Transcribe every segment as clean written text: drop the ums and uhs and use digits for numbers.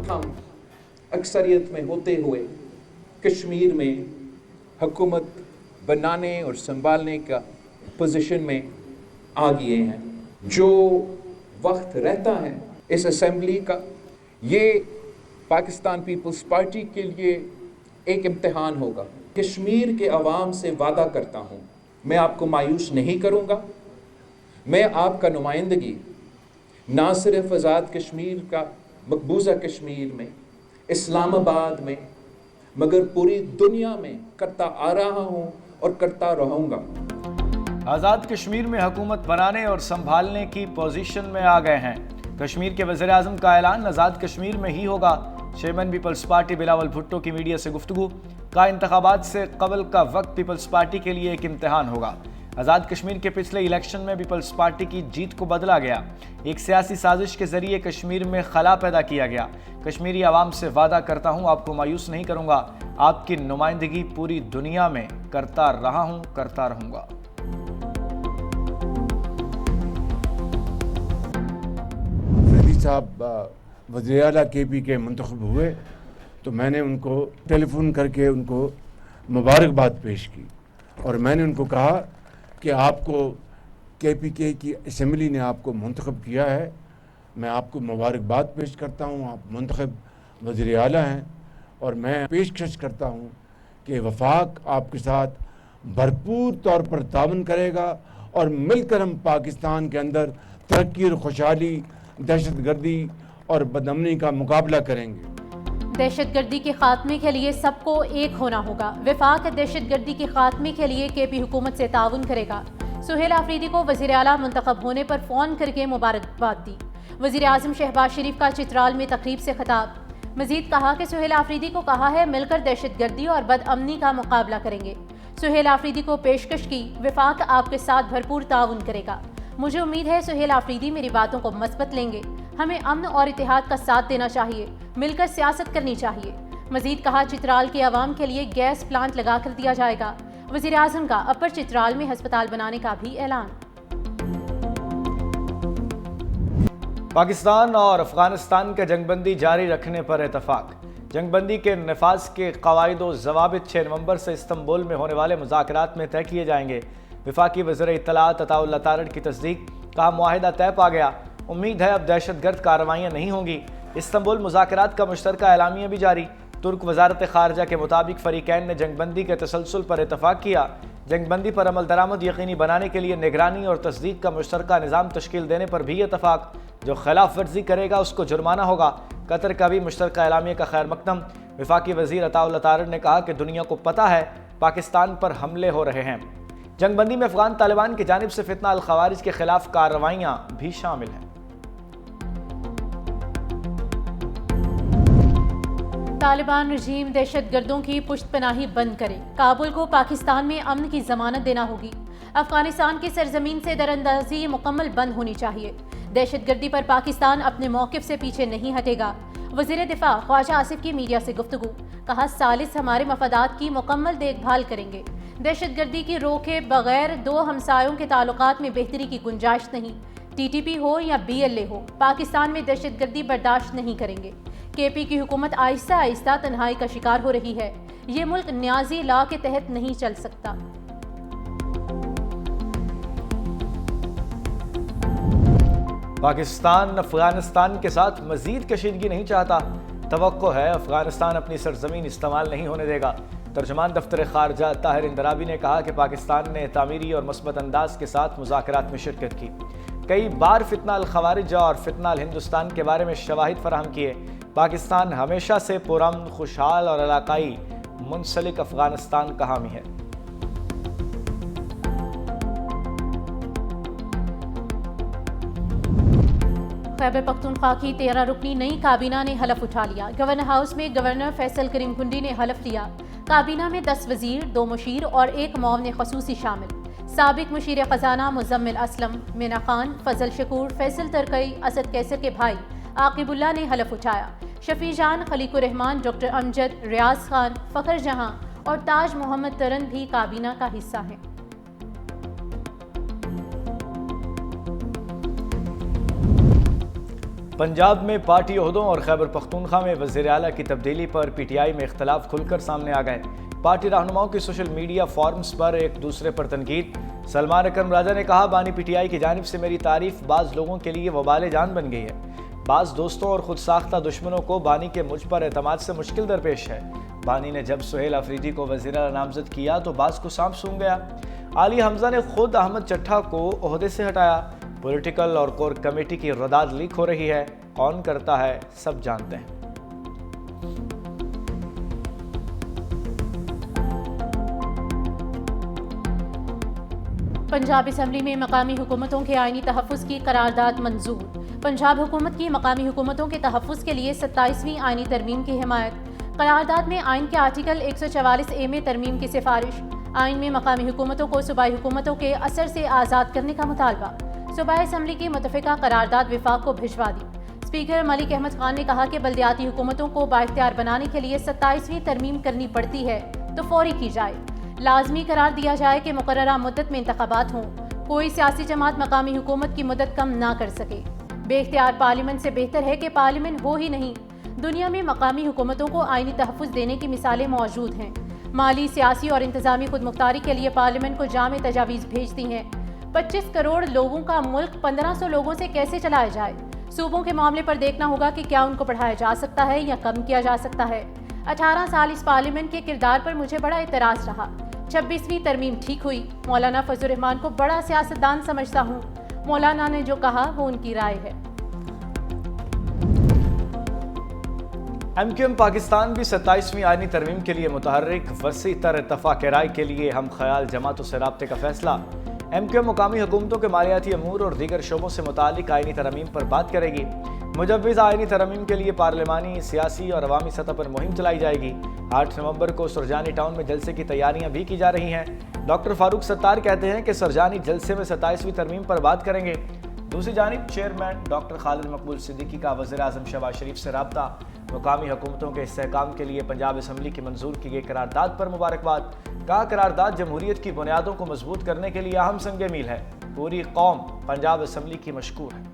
हम अक्सरियत में होते हुए कश्मीर में हुकूमत बनाने और संभालने का पोजीशन में आ गए हैं। जो वक्त रहता है इस असेंबली का, ये पाकिस्तान पीपल्स पार्टी के लिए एक इम्तिहान होगा। कश्मीर के अवाम से वादा करता हूँ, मैं आपको मायूस नहीं करूँगा। मैं आपका नुमाइंदगी ना सिर्फ आज़ाद कश्मीर का मकबूजा कश्मीर में, इस्लामाबाद में, मगर पूरी दुनिया में करता आ रहा हूँ और करता रहूँगा। आज़ाद कश्मीर में हुकूमत बनाने और संभालने की पोजीशन में आ गए हैं। कश्मीर के वज़ीर आज़म का ऐलान आज़ाद कश्मीर में ही होगा। Chairman people's party Bilawal Bhutto की मीडिया से गुफ्तगू, का इंतखाबात से कबल का वक्त पीपल्स पार्टी के लिए एक इम्तिहान होगा। आज़ाद कश्मीर के पिछले इलेक्शन में पीपल्स पार्टी की जीत को बदला गया। एक सियासी साजिश के जरिए कश्मीर में खला पैदा किया गया। कश्मीरी आवाम से वादा करता हूँ, आपको मायूस नहीं करूँगा। आपकी नुमाइंदगी पूरी दुनिया में करता रहा हूँ, करता रहूँगा। साहब वज़ीर आला KP के मुंतखब हुए तो मैंने उनको टेलीफोन करके उनको मुबारकबाद पेश की और मैंने उनको कहा कि आपको KPK की असम्बली ने आपको मुंतखब किया है, मैं आपको मुबारकबाद पेश करता हूँ। आप मुंतखब वज़ीर आला हैं और मैं पेशकश करता हूँ कि वफाक आपके साथ भरपूर तौर पर तावन करेगा और मिलकर हम पाकिस्तान के अंदर तरक्की और खुशहाली, दहशतगर्दी और बदअमनी का मुकाबला करेंगे। दहशतगर्दी के खात्मे के लिए सबको एक होना होगा। वफाक दहशतगर्दी के खात्मे के लिए KP हुकूमत से ताउन करेगा। सुहेल आफरीदी को वज़ीर आला मुंतखब होने पर फ़ोन करके मुबारकबाद दी। वज़ीर आज़म शहबाज शरीफ का चित्राल में तकरीब से खिताब। मजीद कहा कि सुहेल आफरीदी को कहा है मिलकर दहशतगर्दी और बदअमनी का मुकाबला करेंगे। सुहेल आफरीदी को पेशकश की, वफाक आपके साथ भरपूर ताउन करेगा। मुझे उम्मीद है सुहेल आफरीदी मेरी बातों को मस्बत लेंगे। हमें अमन और इत्तेहाद का साथ देना चाहिए, मिलकर सियासत करनी चाहिए। मजीद कहा चित्राल के अवाम के लिए गैस प्लांट लगा कर दिया जाएगा। वज़ीर आज़म का अपर चित्राल में अस्पताल बनाने का भी ऐलान। पाकिस्तान और अफगानिस्तान के जंगबंदी जारी रखने पर इतफाक। जंगबंदी के नफाज के कवायद व ज़वाबित 6 नवंबर से इस्तंबुल में होने वाले मुज़ाकरात में तय किए जाएंगे। वफाकी वज़ीर इत्तलात अताउल्लाह तारड़ की तस्दीक, का मुआहिदा तय पा गया। उम्मीद है अब दहशतगर्द कार्रवाइयाँ नहीं होंगी। इस्तंबुल मुज़ाकरात का मुश्तरका एलामिया भी जारी। तुर्क वज़ारत ख़ारजा के मुताबिक फ़रीक़ैन ने जंगबंदी के तसलसल पर इतफ़ाक़ किया। जंगबंदी पर अमल दरामद यकीनी बनाने के लिए निगरानी और तस्दीक का मुश्तरका निज़ाम तश्कील देने पर भी इतफ़ाक़। जो खिलाफ वर्जी करेगा उसको जुर्माना होगा। कतर का भी मुश्तरका एलामिया का खैर मकदम। वफाकी वज़ीर अताउल्लाह तारड़ ने कहा कि दुनिया को पता है पाकिस्तान पर हमले हो रहे हैं। जंगबंदी में अफगान तालिबान की जानिब से फितना अल खवारिज के खिलाफ कार्रवाइयाँ भी शामिल हैं। तालिबान रजीम दहशतगर्दों की पुश्तपनाही बंद करे। काबुल को पाकिस्तान में अमन की जमानत देना होगी। अफगानिस्तान की सरजमीन से दरअंदाजी मुकम्मल बंद होनी चाहिए। दहशतगर्दी पर पाकिस्तान अपने मौक़िफ़ से पीछे नहीं हटेगा। वज़ीर दिफा ख्वाजा आसिफ की मीडिया से गुफ्तगू, कहा सालिस हमारे मफादात की मुकम्मल देखभाल करेंगे। दहशतगर्दी की रोके बगैर दो हमसायों के ताल्लुकात में बेहतरी की गुंजाइश नहीं। TTP हो या BLA हो, पाकिस्तान में दहशतगर्दी बर्दाश्त नहीं करेंगे। KP की हुकूमत आहिस्ता आहिस्ता तन्हाई का शिकार हो रही है। ये मुल्क न्याजी लॉ के तहत नहीं चल सकता। पाकिस्तान अफगानिस्तान के साथ मजीद कशीदगी नहीं चाहता। तवक्को है अफगानिस्तान अपनी सरजमीन इस्तेमाल नहीं होने देगा। तर्जमान दफ्तर खारजा ताहिर इंदराबी ने कहा कि पाकिस्तान ने तामीरी और मस्बत अंदाज के साथ मुज़ाकरात में शिरकत की। कई बार फितना अल खवारिज और फितना अल हिंदुस्तान के बारे में शवाहिद फराहम किए। पाकिस्तान हमेशा से पुरअमन, खुशहाल और इलाकाई मुंसलिक अफगानिस्तान का हामी है। खैबर पख्तूनख्वा की 13 रुकनी नई काबीना ने हलफ उठा लिया। गवर्नर हाउस में गवर्नर फैसल करीम कुंडी ने हलफ लिया। काबीना में 10 वजीर, 2 मुशीर और 1 मुआवन खसूसी शामिल। साबिक मुशीर खजाना मुजम्मिल असलम, मीना खान, फजल शकूर, फैसल तरकई, असद कैसर के भाई आकिबुल्ला ने हलफ उठाया। शफी जान, खलीकुर रहमान, डॉक्टर अमजद, रियाज खान, फ़खर जहां और ताज मोहम्मद तरन भी काबीना का हिस्सा हैं। पंजाब में पार्टी ओहदों और खैबर पख्तूनख्वा में वज़ीर आला की तब्दीली पर पीटीआई में इख्तलाफ खुलकर सामने आ गए। पार्टी रहनुमाओं की सोशल मीडिया फॉर्म्स पर एक दूसरे पर तनकीद। सलमान अकरम राजा ने कहा, बानी पीटीआई की जानिब से मेरी तारीफ बाज़ लोगों के लिए वबाल जान बन गई है। बाज़ दोस्तों और खुद साख्ता दुश्मनों को बानी के मुझ पर एतमाद से मुश्किल दरपेश है। बानी ने जब सुहेल अफरीदी को वज़ीर आला नामज़द किया तो बाज़ को सांप सूंघ गया। आली हमजा ने खुद अहमद चट्ठा को ओहदे से हटाया। पॉलिटिकल और कोर कमेटी की रदाद लीक हो रही है। कौन करता है सब जानते हैं। पंजाब असम्बली में मकामी हुकूमतों के आइनी तहफ़्फ़ुज़ की करारदाद मंजूर। पंजाब हुकूमत की मकामी हुकूमतों के तहफ़्फ़ुज़ के लिए 27वीं आइनी तरमीम की हिमायत। करारदाद में आइन के आर्टिकल 144A में तरमीम की सिफारिश। आइन में मकामी हुकूमतों को सूबाई हुकूमतों के असर से आज़ाद करने का मुतालबा। सूबाई असम्बली की मुतफ़िका करारदाद विफाक को भिजवा दी। स्पीकर मलिक अहमद खान ने कहा कि बल्दियाती हुकूमतों को बाइख्तियार बनाने के लिए 27वीं तरमीम करनी पड़ती है तो फौरी की जाए। लाजमी करार दिया जाए कि मुकर्ररा मुद्दत में इंतखाबात हों। कोई सियासी जमात मकामी हुकूमत की मदद कम ना कर सके। बेख्तियार पार्लियामेंट से बेहतर है कि पार्लियामेंट हो ही नहीं। दुनिया में मकामी हुकूमतों को आइनी तहफ़्फ़ुज़ देने की मिसालें मौजूद हैं। माली, सियासी और इंतज़ामी खुद मुख्तारी के लिए पार्लियामेंट को जामे तजावीज़ भेजती हैं। 25 करोड़ लोगों का मुल्क 1500 लोगों से कैसे चलाया जाए। सूबों के मामले पर देखना होगा कि क्या उनको बढ़ाया जा सकता है या कम किया जा सकता है। 18 साल इस पार्लियामेंट के किरदार पर मुझे बड़ा एतराज़ रहा। 26वीं तरमीम ठीक हुई। मौलाना फजल रहमान को बड़ा सियासतदान समझता हूँ। मौलाना ने जो कहा वो उनकी राय है। MQM पाकिस्तान भी 27वीं आइनी तरमीम के लिए मुतहर्रिक। वसी तर इत्तफाक राय के लिए हम ख्याल जमातों से राब्ते का फैसला। MQM मुकामी हुकूमतों के मालियाती अमूर और दीगर शोबों से मुतालिक आइनी तरमीम पर बात करेगी। मुजव्विज़ आइनी तरमीम के लिए पार्लिमानी, सियासी और अवामी सतह पर मुहिम चलाई जाएगी। 8 नवंबर को सुरजानी टाउन में जलसे की तैयारियां भी की जा रही हैं। डॉक्टर फारूक सत्तार कहते हैं कि सुरजानी जलसे में 27वीं तरमीम पर बात करेंगे। दूसरी जानिब चेयरमैन डॉक्टर खालिद मकबूल सिद्दीकी का वज़ीर आज़म शहबाज शरीफ से राब्ता। मुकामी हुकूमतों के इस्तेहकाम के लिए पंजाब असम्बली की मंजूर की गई करारदाद पर मुबारकबाद। कहा, करारदाद जमहूरियत की बुनियादों को मजबूत करने के लिए अहम संग मील है। पूरी कौम पंजाब असम्बली की मशकूर है।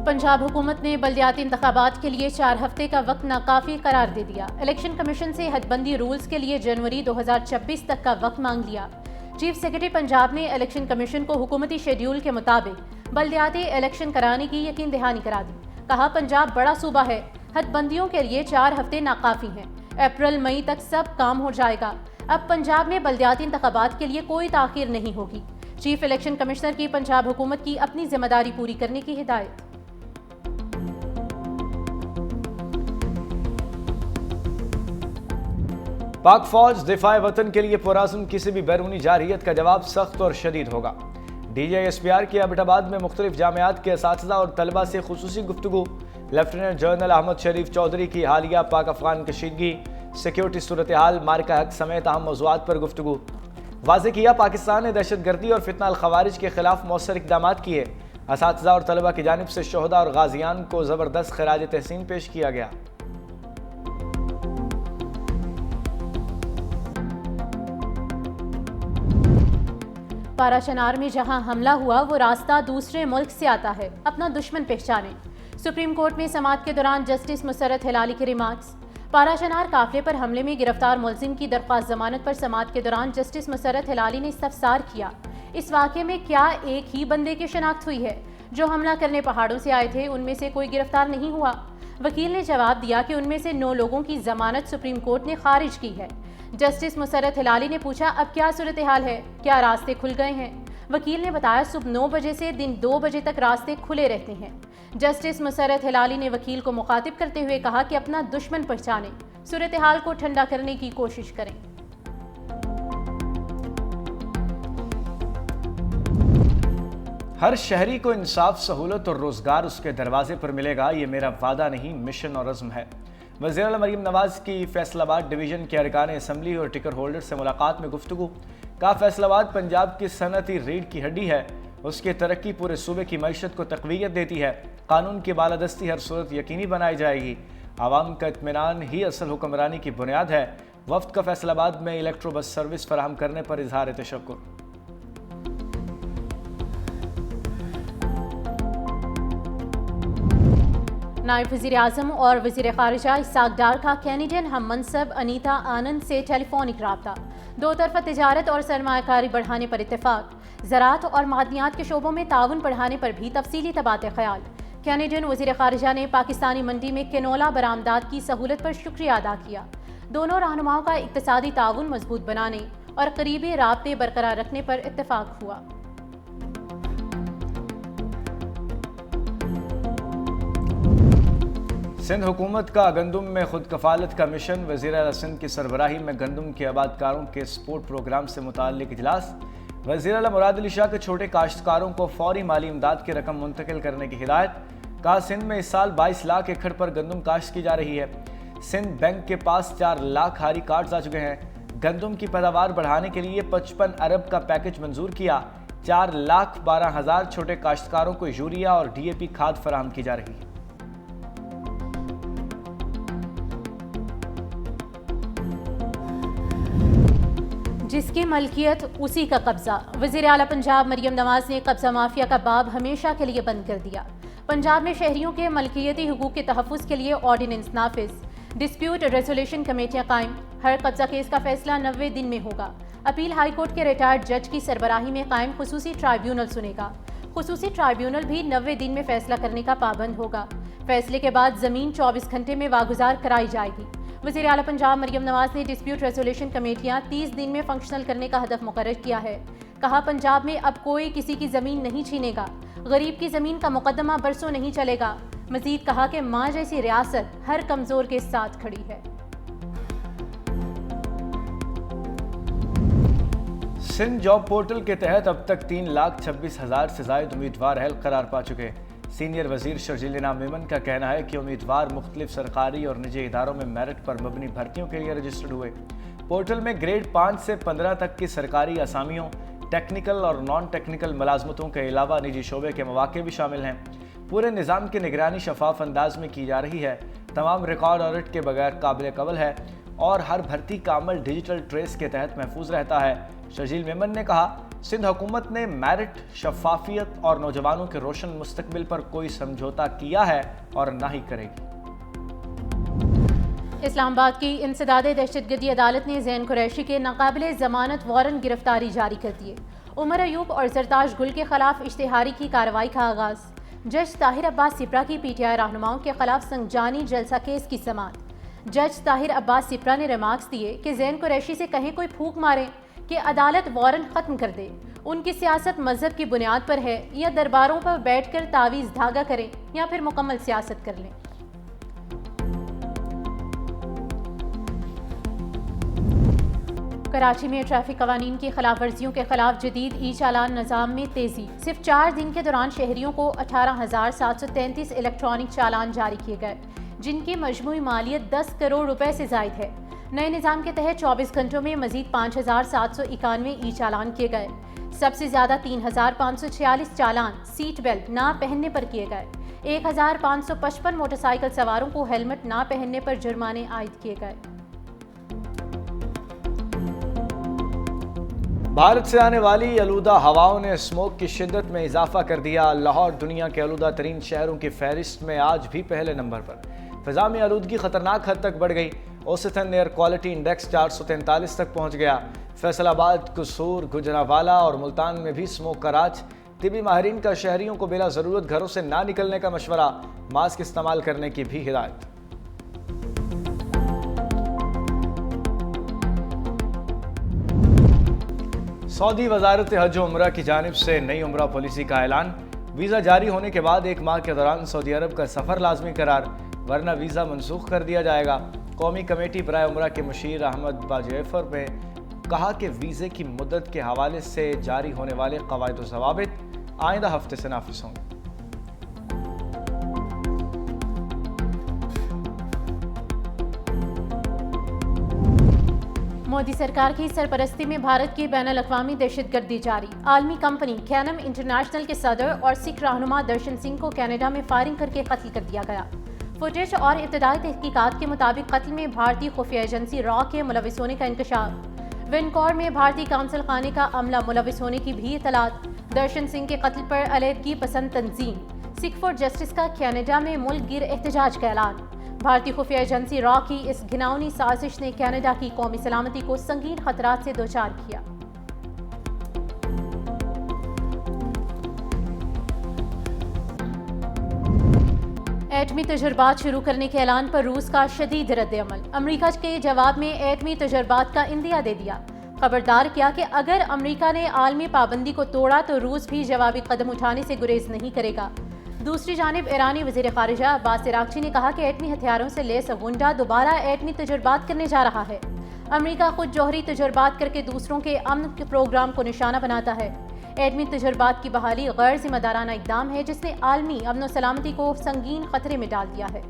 पंजाब हुकूमत ने बल्दियाती इंतखाबात के लिए 4 हफ्ते का वक्त नाकाफी करार दे दिया। इलेक्शन कमीशन से हदबंदी रूल्स के लिए जनवरी 2026 तक का वक्त मांग लिया। चीफ सेक्रेटरी पंजाब ने इलेक्शन कमीशन को हुकूमती शेड्यूल के मुताबिक बल्दियाती इलेक्शन कराने की यकीन दहानी करा दी। कहा, पंजाब बड़ा सूबा है, हदबंदियों के लिए 4 हफ्ते नाकाफी हैं। अप्रैल मई तक सब काम हो जाएगा। अब पंजाब में बल्दियाती इंतखाबात के लिए कोई ताखीर नहीं होगी। चीफ इलेक्शन कमिश्नर की पंजाब हुकूमत की अपनी जिम्मेदारी पूरी करने की हिदायत। पाक फौज दिफाए वतन के लिए पुराज़म किसी भी बैरूनी जारहियत का जवाब सख्त और शदीद होगा। DJSPR के एबटाबाद में मुख्तलिफ जामियात के असातिज़ा और तलबा से खुसूसी गुफ्तगू। लेफ्टिनेंट जनरल अहमद शरीफ चौधरी की हालिया पाक अफगान कशीदगी, सिक्योरिटी सूरत हाल, मार्का हक समेत अहम मौज़ूआत पर गुफ्तगू। वाज़ेह किया, पाकिस्तान ने दहशत गर्दी और फितना अल खवारिज के खिलाफ मौसर इक़दामात किए। असातिज़ा और तलबा की जानिब से शोहदा और गाजियान को ज़बरदस्त खिराज तहसीन पेश किया गया। पाराशनार में जहां हमला हुआ वो रास्ता दूसरे मुल्क से आता है, अपना दुश्मन पहचाने। सुप्रीम कोर्ट में समाअत के दौरान जस्टिस मुसरत हिलाली के रिमार्क्स। पाराशनार काफिले पर हमले में गिरफ्तार मुलजिम की दरख्वास्त जमानत पर समाअत के दौरान जस्टिस मुसरत हिलाली ने इस्तफसार किया, इस वाक़े में क्या एक ही बंदे की शनाख्त हुई है? जो हमला करने पहाड़ों से आए थे उनमें से कोई गिरफ्तार नहीं हुआ? वकील ने जवाब दिया कि उनमें से 9 लोगों की जमानत सुप्रीम कोर्ट ने खारिज की है। जस्टिस मुसरत हिलाली ने पूछा, अब क्या सूरत हाल है, क्या रास्ते खुल गए हैं? वकील ने बताया, सुबह 9 बजे से दिन 2 बजे तक रास्ते खुले रहते हैं। जस्टिस मुसरत हिलाली ने वकील को मुखातिब करते हुए कहा कि अपना दुश्मन पहचानें, सूरत हाल को ठंडा करने की कोशिश करें। हर शहरी को इंसाफ, सहूलत और रोजगार उसके दरवाजे पर मिलेगा, ये मेरा वादा नहीं, मिशन और अज़्म है। वज़ीर आला मरीम नवाज की फैसलाबाद डिवीज़न के अरकान असम्बली और टिकट होल्डर से मुलाकात में गुफ्तगू। कहा, फैसलाबाद पंजाब की सनअती रीढ़ की हड्डी है, उसकी तरक्की पूरे सूबे की मईशत को तक़वियत देती है। कानून की बालादस्ती हर सूरत यकीनी बनाई जाएगी। आवाम का इत्मीनान ही असल हुक्मरानी की बुनियाद है। وفد کا فیصل آباد میں الیکٹرو بس سروس فراہم کرنے پر اظہار تشکر۔ نائب وزیر اعظم اور وزیر خارجہ اسحاق ڈار کا کینیڈین ہم منصب انیتا آنند سے ٹیلی فونک رابطہ، دو طرفہ تجارت اور سرمایہ کاری بڑھانے پر اتفاق، زراعت اور معدنیات کے شعبوں میں تعاون بڑھانے پر بھی تفصیلی تبادلہ خیال۔ کینیڈین وزیر خارجہ نے پاکستانی منڈی میں کنولا برآمدات کی سہولت پر شکریہ ادا کیا۔ دونوں رہنماؤں کا اقتصادی تعاون مضبوط بنانے اور قریبی رابطے برقرار رکھنے پر اتفاق ہوا۔ سندھ حکومت کا گندم میں خود کفالت کا مشن، وزیر اعلیٰ سندھ کی سربراہی میں گندم کے آباد کاروں کے سپورٹ پروگرام سے متعلق اجلاس۔ وزیر اعلیٰ مراد علی شاہ کے چھوٹے کاشتکاروں کو فوری مالی امداد کی رقم منتقل کرنے کی ہدایت۔ کہا سندھ میں اس سال 22 لاکھ ایکڑ پر گندم کاشت کی جا رہی ہے۔ سندھ بینک کے پاس 4 لاکھ ہاری کارڈز آ چکے ہیں۔ گندم کی پیداوار بڑھانے کے لیے 55 ارب کا پیکج منظور کیا۔ 4,12,000 چھوٹے کاشتکاروں کو یوریا اور ڈی اے پی کھاد فراہم کی جا رہی ہے۔ جس کی ملکیت اسی کا قبضہ، وزیر اعلیٰ پنجاب مریم نواز نے قبضہ مافیا کا باب ہمیشہ کے لیے بند کر دیا۔ پنجاب میں شہریوں کے ملکیتی حقوق کے تحفظ کے لیے آرڈیننس نافذ، ڈسپیوٹ ریزولیوشن کمیٹیاں قائم، ہر قبضہ کیس کا فیصلہ 90 دن میں ہوگا۔ اپیل ہائی کورٹ کے ریٹائرڈ جج کی سربراہی میں قائم خصوصی ٹرائیبیونل سنے گا۔ خصوصی ٹرائیبیونل بھی 90 دن میں فیصلہ کرنے کا پابند ہوگا۔ فیصلے کے بعد زمین 24 گھنٹے میں واگزار کرائی جائے گی۔ وزیر اعلیٰ پنجاب مریم نواز نے ڈسپیوٹ ریزولیوشن کمیٹیاں 30 دن میں فنکشنل کرنے کا ہدف مقرر کیا ہے۔ کہا پنجاب میں اب کوئی کسی کی زمین نہیں چھینے گا، غریب کی زمین کا مقدمہ برسوں نہیں چلے گا۔ مزید کہا کہ ماں جیسی ریاست ہر کمزور کے ساتھ کھڑی ہے۔ سندھ جاب پورٹل کے تحت اب تک 3,26,000 سے زائد امیدوار اہل قرار پا چکے۔ سینئر وزیر شرجیل انعام میمن کا کہنا ہے کہ امیدوار مختلف سرکاری اور نجی اداروں میں میرٹ پر مبنی بھرتیوں کے لیے رجسٹرڈ ہوئے۔ پورٹل میں گریڈ 5 سے 15 تک کی سرکاری اسامیوں، ٹیکنیکل اور نان ٹیکنیکل ملازمتوں کے علاوہ نجی شعبے کے مواقع بھی شامل ہیں۔ پورے نظام کی نگرانی شفاف انداز میں کی جا رہی ہے، تمام ریکارڈ آڈٹ کے بغیر قابل قبول ہے اور ہر بھرتی کا عمل ڈیجیٹل ٹریس کے تحت محفوظ رہتا ہے۔ شرجیل میمن نے کہا سندھ حکومت نے میرٹ، شفافیت اور نوجوانوں کے روشن مستقبل پر کوئی سمجھوتا کیا ہے اور نہ ہی کرے گی۔ اسلام آباد کی انسداد دہشت گردی عدالت نے زین قریشی کے ناقابل ضمانت وارنٹ گرفتاری جاری کر دیے۔ عمر ایوب اور زرتاج گل کے خلاف اشتہاری کی کارروائی کا آغاز۔ جج طاہر عباس سپرا کی پی ٹی آئی رہنماؤں کے خلاف سنجانی جلسہ کیس کی سماعت۔ جج طاہر عباس سپرا نے ریمارکس دیے کہ زین قریشی سے کہیں کوئی پھونک مارے کہ عدالت وارنٹ ختم کر دے، ان کی سیاست مذہب کی بنیاد پر ہے، یا درباروں پر بیٹھ کر تعویذ دھاگا کریں یا پھر مکمل سیاست کر لیں۔ کراچی میں ٹریفک قوانین کی خلاف ورزیوں کے خلاف جدید ای چالان نظام میں تیزی۔ صرف 4 دن کے دوران شہریوں کو 18,733 الیکٹرانک چالان جاری کیے گئے، جن کی مجموعی مالیت 10 کروڑ روپے سے زائد ہے۔ نئے نظام کے تحت 24 گھنٹوں میں مزید 5,791 ای چالان کیے گئے۔ سب سے زیادہ 3,546 چالان سیٹ بیلٹ نہ پہننے پر کیے گئے۔ 1,555 موٹر سائیکل سواروں کو ہیلمٹ نہ پہننے پر جرمانے عائد کیے گئے۔ بھارت سے آنے والی آلودہ ہواؤں نے اسموگ کی شدت میں اضافہ کر دیا۔ لاہور دنیا کے آلودہ ترین شہروں کی فہرست میں آج بھی پہلے نمبر پر۔ فضا میں آلودگی خطرناک حد تک بڑھ گئی، اوسطاً ایئر کوالٹی انڈیکس 443 تک پہنچ گیا۔ فیصل آباد، قصور، گجرانوالہ اور ملتان میں بھی اسموگ کا راج۔ طبی ماہرین کا شہریوں کو بلا ضرورت گھروں سے نہ نکلنے کا مشورہ، ماسک استعمال کرنے کی بھی ہدایت۔ سعودی وزارت حج و عمرہ کی جانب سے نئی عمرہ پالیسی کا اعلان۔ ویزا جاری ہونے کے بعد 1 ماہ کے دوران سعودی عرب کا سفر لازمی قرار، ورنہ ویزا منسوخ کر دیا جائے گا۔ قومی کمیٹی برائے عمرہ کے مشیر احمد باجیفر نے کہا کہ ویزے کی مدت کے حوالے سے جاری ہونے والے قواعد و ضوابط آئندہ ہفتے سے نافذ ہوں گے۔ مودی سرکار کی سرپرستی میں بھارت کی بین الاقوامی دہشت گردی جاری۔ عالمی کمپنی کینم انٹرنیشنل کے صدر اور سکھ رہنما درشن سنگھ کو کینیڈا میں فائرنگ کر کے قتل کر دیا گیا۔ فوٹیج اور ابتدائی تحقیقات کے مطابق قتل میں بھارتی خفیہ ایجنسی را کے ملوث ہونے کا انکشاف، ونکور میں بھارتی کونسل خانے کا عملہ ملوث ہونے کی بھی اطلاعات، درشن سنگھ کے قتل پر علیحدگی پسند تنظیم سکھ فار جسٹس کا کینیڈا میں ملک گیر احتجاج کا اعلان، بھارتی خفیہ ایجنسی را کی اس گھناؤنی سازش نے کینیڈا کی قومی سلامتی کو سنگین خطرات سے دوچار کیا۔ ایٹمی تجربات شروع کرنے کے اعلان پر روس کا شدید رد عمل، امریکہ کے جواب میں ایٹمی تجربات کا اندیا دے دیا، خبردار کیا کہ اگر امریکہ نے عالمی پابندی کو توڑا تو روس بھی جوابی قدم اٹھانے سے گریز نہیں کرے گا۔ دوسری جانب ایرانی وزیر خارجہ عباس عراقچی نے کہا کہ ایٹمی ہتھیاروں سے لیس غنڈہ دوبارہ ایٹمی تجربات کرنے جا رہا ہے۔ امریکہ خود جوہری تجربات کر کے دوسروں کے امن کے پروگرام کو نشانہ بناتا ہے۔ ایٹمی تجربات کی بحالی غیر ذمہ دارانہ اقدام ہے جس نے عالمی امن و سلامتی کو سنگین خطرے میں ڈال دیا ہے۔